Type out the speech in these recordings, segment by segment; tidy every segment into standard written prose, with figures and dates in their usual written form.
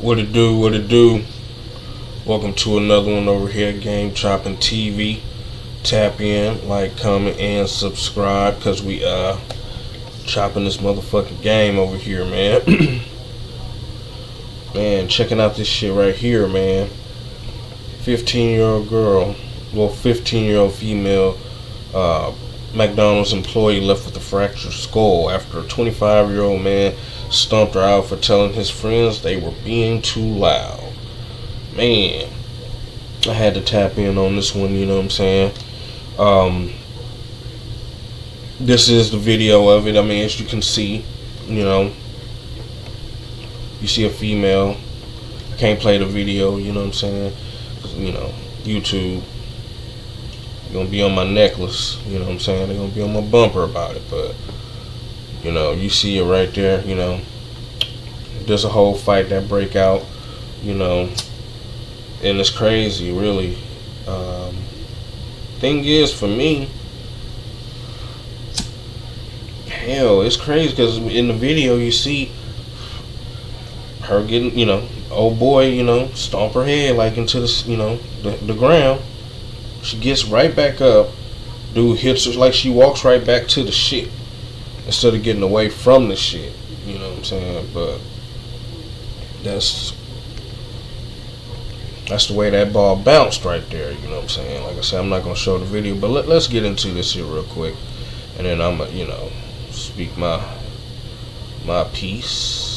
What it do, what it do. Welcome to another one over here, Game Chopping TV. Tap in, like, comment, and subscribe, because we chopping this motherfucking game over here, man. Man, checking out this shit right here, man. 15-year-old girl, well, 15-year-old female McDonald's employee left with a fractured skull after a 25-year-old man stomped her out for telling his friends they were being too loud. Man, I had to tap in on this one, you know what I'm saying? This is the video of it. I mean, as you can see, you know, you see a female. I can't play the video, you know what I'm saying? You know, YouTube, gonna be on my necklace, you know what I'm saying? They're gonna be on my bumper about it, but you know, you see it right there, you know. There's a whole fight that break out, you know, and it's crazy, really. Thing is, for me, hell, it's crazy because in the video you see her getting, you know, old boy, you know, stomp her head like into the, you know, the ground. She gets right back up. Dude hits her like she walks right back to the shit instead of getting away from the shit. You know what I'm saying? But that's the way that ball bounced right there. You know what I'm saying? Like I said, I'm not gonna show the video, but let's get into this here real quick, and then I'm gonna, you know, speak my piece.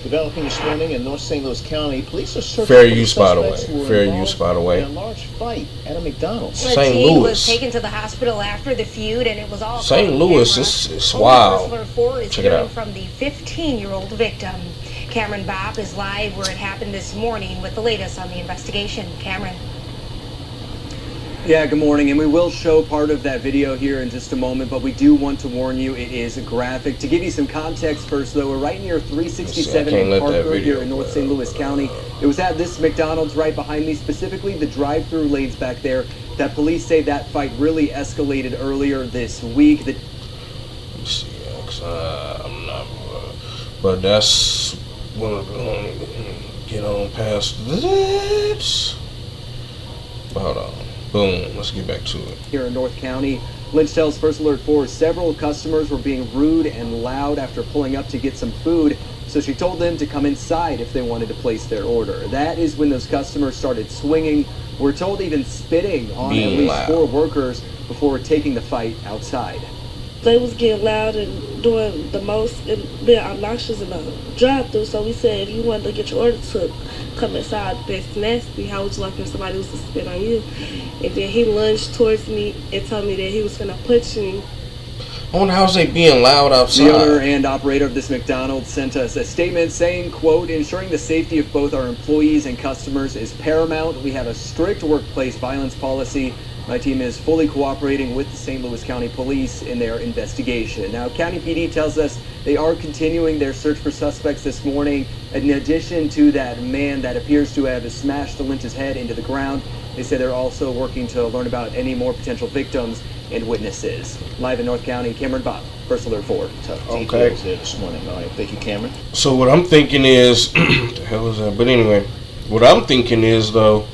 Developing this morning in North St. Louis County, police are searching fair for use, the by the way. suspects who were Fair involved use, by the way. in a large fight at a McDonald's. St. The teen Louis was taken to the hospital after the feud, and it was all St. Louis. It's wild. Check it out. From the 15-year-old victim, Cameron Bob is live where it happened this morning with the latest on the investigation. Cameron. Yeah, good morning, and we will show part of that video here in just a moment, but we do want to warn you it is graphic. To give you some context first, though, we're right near 367 in Parker here in North St. Louis County. It was at this McDonald's right behind me, specifically the drive-through lanes back there, that police say that fight really escalated earlier this week. Let me see, I'm not, but that's when we're going to get on past this. Hold on. Boom, let's get back to it. Here in North County, Lynch tells First Alert 4 several customers were being rude and loud after pulling up to get some food, so she told them to come inside if they wanted to place their order. That is when those customers started swinging. We're told even spitting on at least loud. 4 workers before taking the fight outside. They was getting loud and doing the most and being obnoxious in the drive-thru, so we said if you wanted to get your order took, come inside. That's nasty. How would you like if somebody was to spit on you? And then he lunged towards me and told me that he was gonna punch me. I wonder how's they being loud outside. The owner and operator of this McDonald's sent us a statement saying, quote, ensuring the safety of both our employees and customers is paramount. We have a strict workplace violence policy. My team is fully cooperating with the St. Louis County Police in their investigation. Now, County PD tells us they are continuing their search for suspects this morning. In addition to that man that appears to have smashed Lynch's head into the ground, they say they're also working to learn about any more potential victims and witnesses. Live in North County, Cameron Bob, First Alert 4. Tough details there this morning. All right, thank you, Cameron. So what I'm thinking is, what the hell is that? But anyway, what I'm thinking is, though,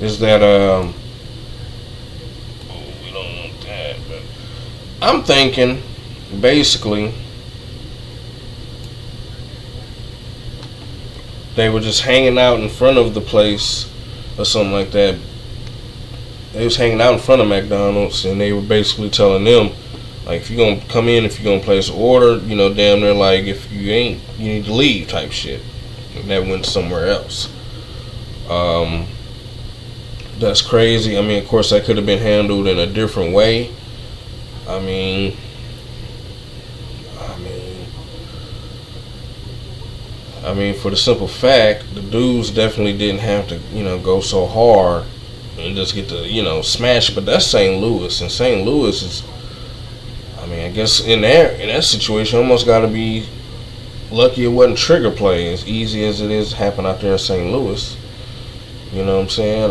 is that, we don't want that, but I'm thinking, basically, they were just hanging out in front of the place or something like that. They was hanging out in front of McDonald's, and they were basically telling them, like, if you're going to come in, if you're going to place an order, you know, damn near like, if you ain't, you need to leave type shit. And that went somewhere else. That's crazy. I mean, of course, that could have been handled in a different way. I mean, for the simple fact, the dudes definitely didn't have to, you know, go so hard and just get to, you know, smash it. But that's St. Louis, and St. Louis is, I mean, I guess in that situation, almost got to be lucky it wasn't trigger play, as easy as it is to happen out there in St. Louis. You know what I'm saying?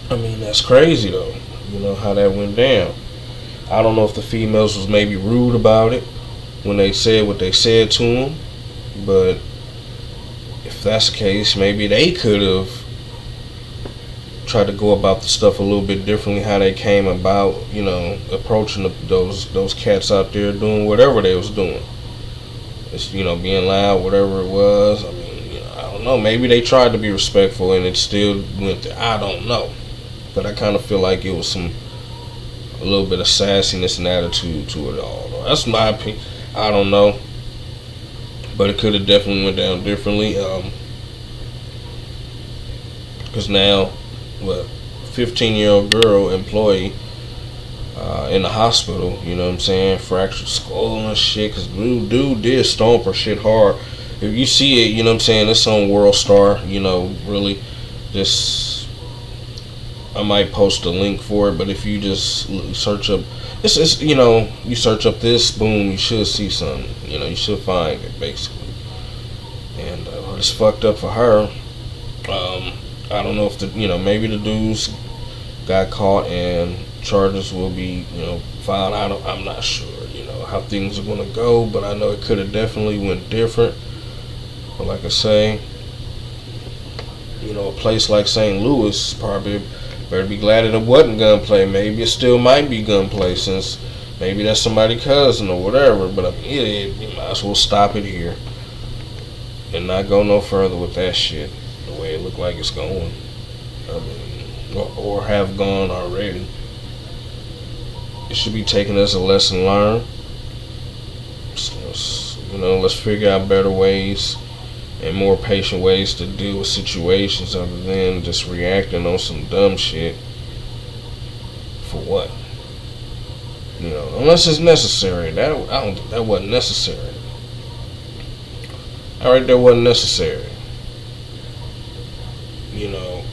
I mean, that's crazy though. You know how that went down. I don't know if the females was maybe rude about it, when they said what they said to him. But if that's the case, maybe they could have tried to go about the stuff a little bit differently, how they came about, you know, approaching those cats out there doing whatever they was doing. It's, you know, being loud, whatever it was. I mean, you know, I don't know. Maybe they tried to be respectful and it still went there. I don't know. But I kind of feel like it was a little bit of sassiness and attitude to it all. That's my opinion. I don't know. But it could have definitely went down differently. Because now, what, 15-year-old girl employee in the hospital, you know what I'm saying, fractured skull and shit, because dude did stomp her shit hard. If you see it, you know what I'm saying, it's on World Star, you know, really, just, I might post a link for it, but if you just search up, it's you know, you search up this, boom, you should see something, you know, you should find it, basically. And it's fucked up for her. I don't know if you know, maybe the dudes got caught and charges will be, you know, filed. I'm not sure, you know, how things are gonna go, but I know it could have definitely went different. But like I say, you know, a place like St. Louis probably better be glad it wasn't gunplay. Maybe it still might be gunplay, since maybe that's somebody's cousin or whatever. But I mean, you might as well stop it here and not go no further with that shit the way it looked like it's going. I mean, or have gone already. It should be taken as a lesson learned. So, you know, let's figure out better ways and more patient ways to deal with situations other than just reacting on some dumb shit. For what? You know, unless it's necessary. That wasn't necessary. All right, that wasn't necessary. You know,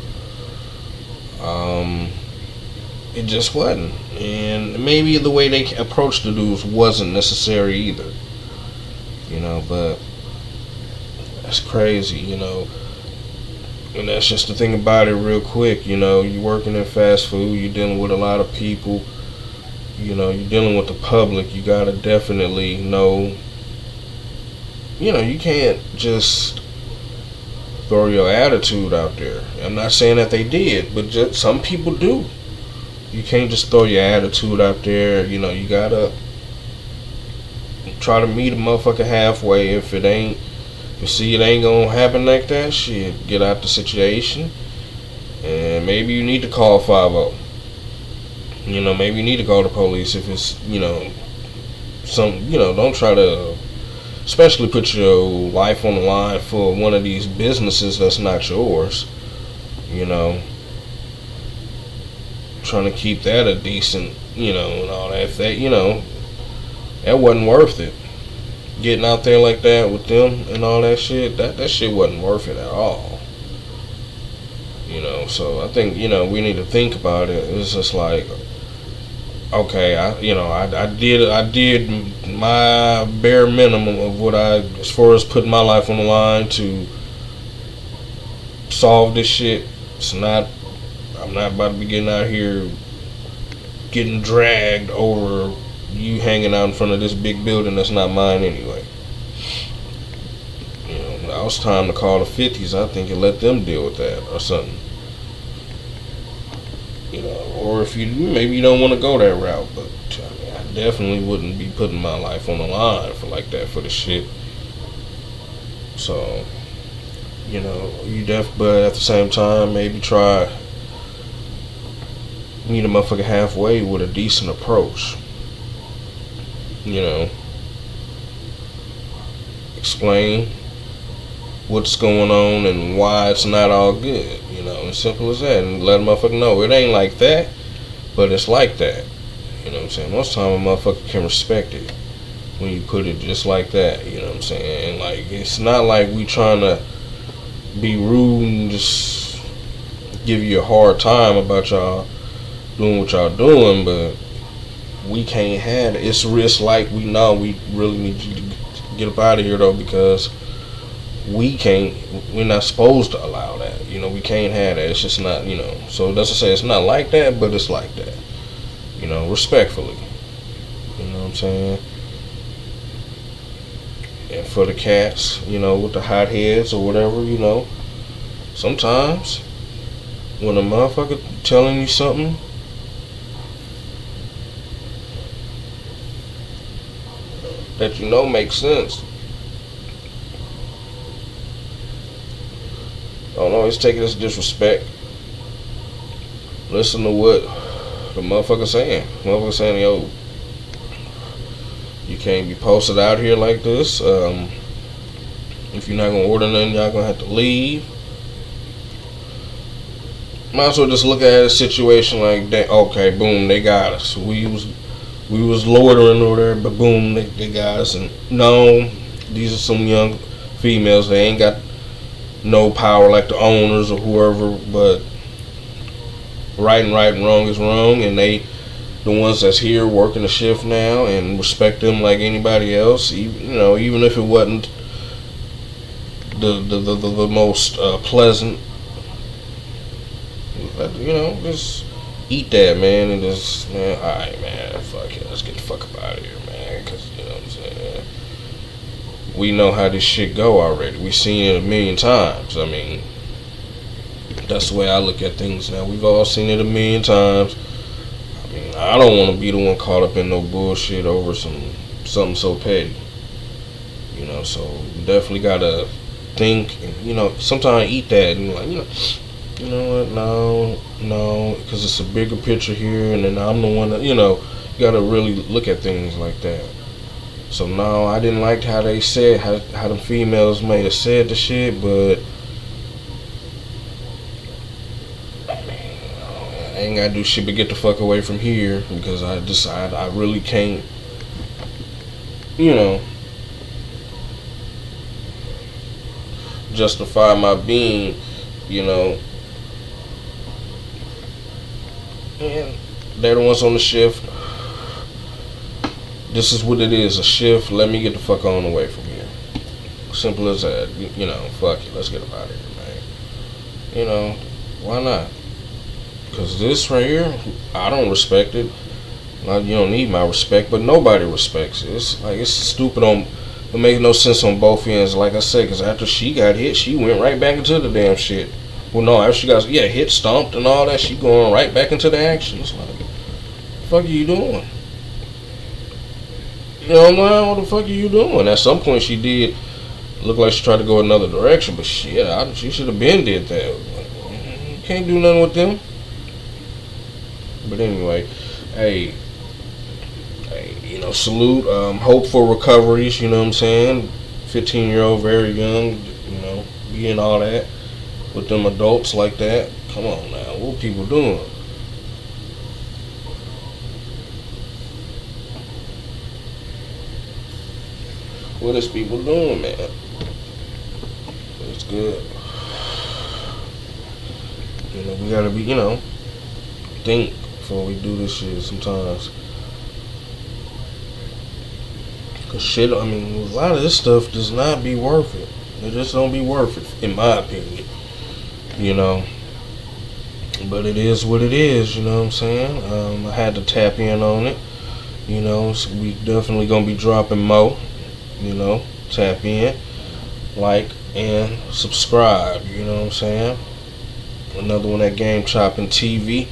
it just wasn't. And maybe the way they approached the dudes wasn't necessary either. You know, but that's crazy, you know. And that's just the thing about it real quick, you know. You're working in fast food, you're dealing with a lot of people, you know, you're dealing with the public. You gotta definitely know, you know, you can't just throw your attitude out there. I'm not saying that they did, but just some people do. You can't just throw your attitude out there. You know, you gotta try to meet a motherfucker halfway. If you see it ain't gonna happen like that, shit, get out the situation. And maybe you need to call 5-0. You know, maybe you need to call the police if it's, you know, don't try to, especially put your life on the line for one of these businesses that's not yours. You know, trying to keep that a decent, you know, and all that. If that, you know, that wasn't worth it. Getting out there like that with them and all that shit, that shit wasn't worth it at all. You know, so I think, you know, we need to think about it. It's just like, okay, I did my bare minimum of what as far as putting my life on the line to solve this shit. I'm not about to be getting out here getting dragged over you hanging out in front of this big building that's not mine anyway. You know, now it's time to call the 50s, I think, and let them deal with that or something. You know, or if maybe you don't want to go that route, but I mean, I definitely wouldn't be putting my life on the line for like that for the shit. So, you know, but at the same time, maybe try meet a motherfucker halfway with a decent approach. You know, explain what's going on and why it's not all good. You know, as simple as that. And let a motherfucker know it ain't like that, but it's like that. You know what I'm saying? Most time a motherfucker can respect it when you put it just like that. You know what I'm saying? And like, it's not like we trying to be rude and just give you a hard time about y'all doing what y'all doing, but we can't have it. It's like we know we really need you to get up out of here though, because we're not supposed to allow that. You know, we can't have that. It's just not, you know. So that's to say it's not like that, but it's like that. You know, respectfully. You know what I'm saying? And for the cats, you know, with the hot heads or whatever, you know, sometimes when a motherfucker telling you something that you know makes sense, don't always take it as disrespect. Listen to what the motherfucker saying. Motherfucker saying, yo, you can't be posted out here like this. If you're not gonna order nothing, y'all gonna have to leave. Might as well just look at a situation like that. Okay, boom, they got us. We was loitering over there, but boom, they got us. And no, these are some young females. They ain't got no power like the owners or whoever. But right and wrong is wrong, and they the ones that's here working the shift now, and respect them like anybody else. Even if it wasn't the most pleasant. Just eat that, man, and just, man, alright, man, fuck it, let's get the fuck up out of here, man, because, you know what I'm saying, we know how this shit go already. We seen it a million times. I mean, that's the way I look at things now. We've all seen it a million times. I mean, I don't want to be the one caught up in no bullshit over something so petty, so you definitely gotta think, and, sometimes eat that, and like, you know what, no, because it's a bigger picture here, and then I'm the one that, you gotta really look at things like that. So no, I didn't like how they said, how the females may have said the shit, but I ain't gotta do shit but get the fuck away from here, because I really can't, justify my being, and they're the ones on the shift. This is what it is, a shift. Let me get the fuck on away from here. Simple as that. Fuck it. Let's get up out of here, man. Why not? Because this right here, I don't respect it. You don't need my respect, but nobody respects it. It's stupid it makes no sense on both ends, like I said, because after she got hit, she went right back into the damn shit. Well, no, after she got hit, stomped, and all that, she going right back into the action. It's like, what the fuck are you doing? What the fuck are you doing? At some point, she did look like she tried to go another direction, but shit, she should have been did that. You can't do nothing with them. But anyway, hey, salute, hope for recoveries, you know what I'm saying? 15-year-old, very young, being all that with them adults like that. Come on now, what people doing? What is people doing, man? It's good. We gotta be, think before we do this shit sometimes. Cause shit, a lot of this stuff does not be worth it. It just don't be worth it, in my opinion. But it is what it is, you know what I'm saying? I had to tap in on it. So we definitely gonna be dropping more. Tap in, like, and subscribe, you know what I'm saying? Another one at Game Chopping TV.